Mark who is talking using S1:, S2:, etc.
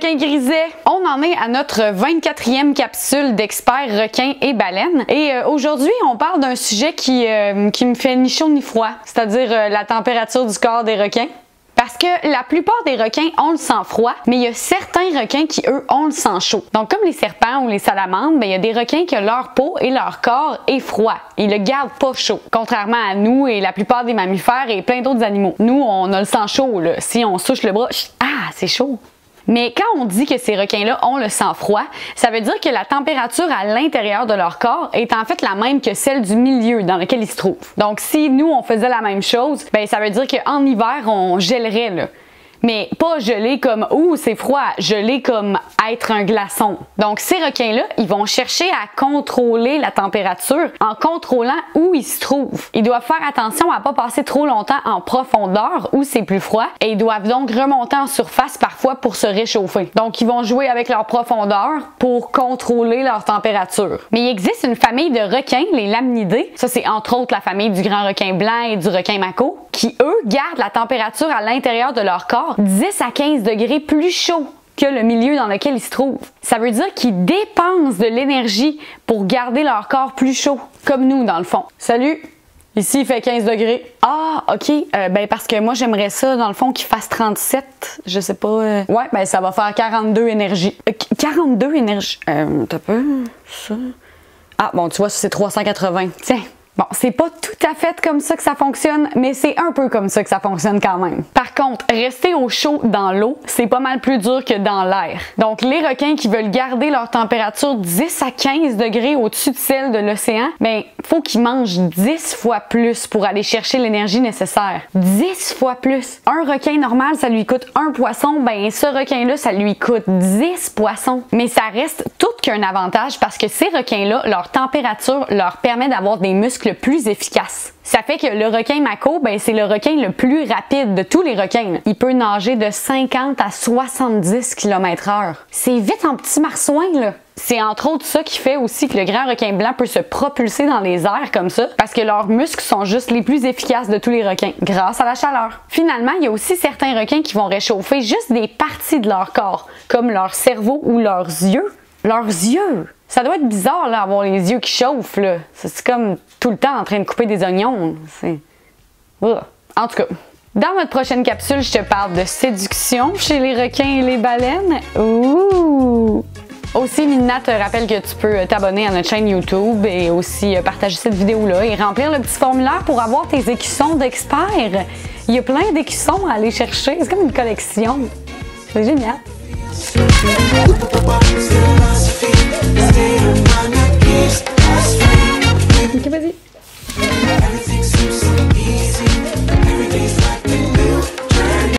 S1: requins grisets! On en est à notre 24e capsule d'experts requins et baleines. Et aujourd'hui, on parle d'un sujet qui me fait ni chaud ni froid, c'est-à-dire la température du corps des requins. Parce que la plupart des requins ont le sang froid, mais il y a certains requins qui, eux, ont le sang chaud. Donc, comme les serpents ou les salamandres, il y a des requins que leur peau et leur corps est froid. Ils le gardent pas chaud. Contrairement à nous et la plupart des mammifères et plein d'autres animaux. Nous, on a le sang chaud, là. Si on souche le bras, c'est chaud. Mais quand on dit que ces requins-là ont le sang froid, ça veut dire que la température à l'intérieur de leur corps est en fait la même que celle du milieu dans lequel ils se trouvent. Donc si nous, on faisait la même chose, ça veut dire qu'en hiver, on gèlerait, là. Mais pas geler comme « ouh, c'est froid », geler comme être un glaçon. Donc ces requins-là, ils vont chercher à contrôler la température en contrôlant où ils se trouvent. Ils doivent faire attention à ne pas passer trop longtemps en profondeur où c'est plus froid et ils doivent donc remonter en surface parfois pour se réchauffer. Donc ils vont jouer avec leur profondeur pour contrôler leur température. Mais il existe une famille de requins, les lamnidés, ça c'est entre autres la famille du grand requin blanc et du requin mako, qui eux gardent la température à l'intérieur de leur corps 10 à 15 degrés plus chaud que le milieu dans lequel ils se trouvent. Ça veut dire qu'ils dépensent de l'énergie pour garder leur corps plus chaud, comme nous dans le fond. Salut! Ici, il fait 15 degrés. Ah, OK. Parce que moi, j'aimerais ça, dans le fond, qu'il fasse 37. Je sais pas. Ouais, ça va faire 42 énergie. 42 énergie. T'as peu? Ça? Ah, bon, tu vois, c'est 380. Tiens. Bon, c'est pas tout à fait comme ça que ça fonctionne, mais c'est un peu comme ça que ça fonctionne quand même. Par contre, rester au chaud dans l'eau, c'est pas mal plus dur que dans l'air. Donc, les requins qui veulent garder leur température 10 à 15 degrés au-dessus de celle de l'océan, faut qu'ils mangent 10 fois plus pour aller chercher l'énergie nécessaire. 10 fois plus. Un requin normal, ça lui coûte un poisson, ce requin-là, ça lui coûte 10 poissons. Mais ça reste tout qu'un avantage parce que ces requins-là, leur température leur permet d'avoir des muscles plus efficaces. Ça fait que le requin mako, c'est le requin le plus rapide de tous les requins. Il peut nager de 50 à 70 km/h. C'est vite en petit marsouin, là. C'est entre autres ça qui fait aussi que le grand requin blanc peut se propulser dans les airs comme ça, parce que leurs muscles sont juste les plus efficaces de tous les requins, grâce à la chaleur. Finalement, il y a aussi certains requins qui vont réchauffer juste des parties de leur corps, comme leur cerveau ou leurs yeux. Leurs yeux! Ça doit être bizarre, là, avoir les yeux qui chauffent, là. C'est comme tout le temps en train de couper des oignons. En tout cas, dans notre prochaine capsule, je te parle de séduction chez les requins et les baleines. Ouh! Aussi, Mina te rappelle que tu peux t'abonner à notre chaîne YouTube et aussi partager cette vidéo-là et remplir le petit formulaire pour avoir tes écussons d'experts. Il y a plein d'écussons à aller chercher. C'est comme une collection. C'est génial. Ok, vas-y.